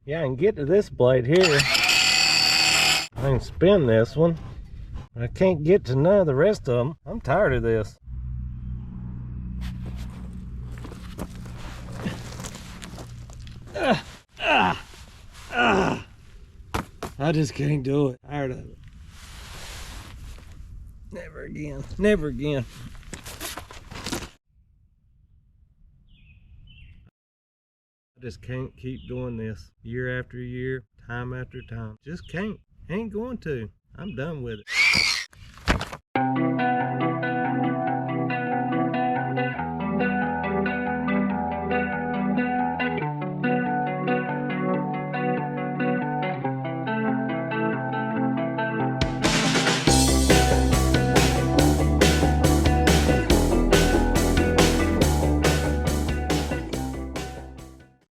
Yeah, I can get to this blade here. I can spin this one. But I can't get to none of the rest of them. I'm tired of this. I just can't do it. Tired of it. Never again. Never again. I just can't keep doing this year after year, time after time. Just can't. Ain't going to. I'm done with it.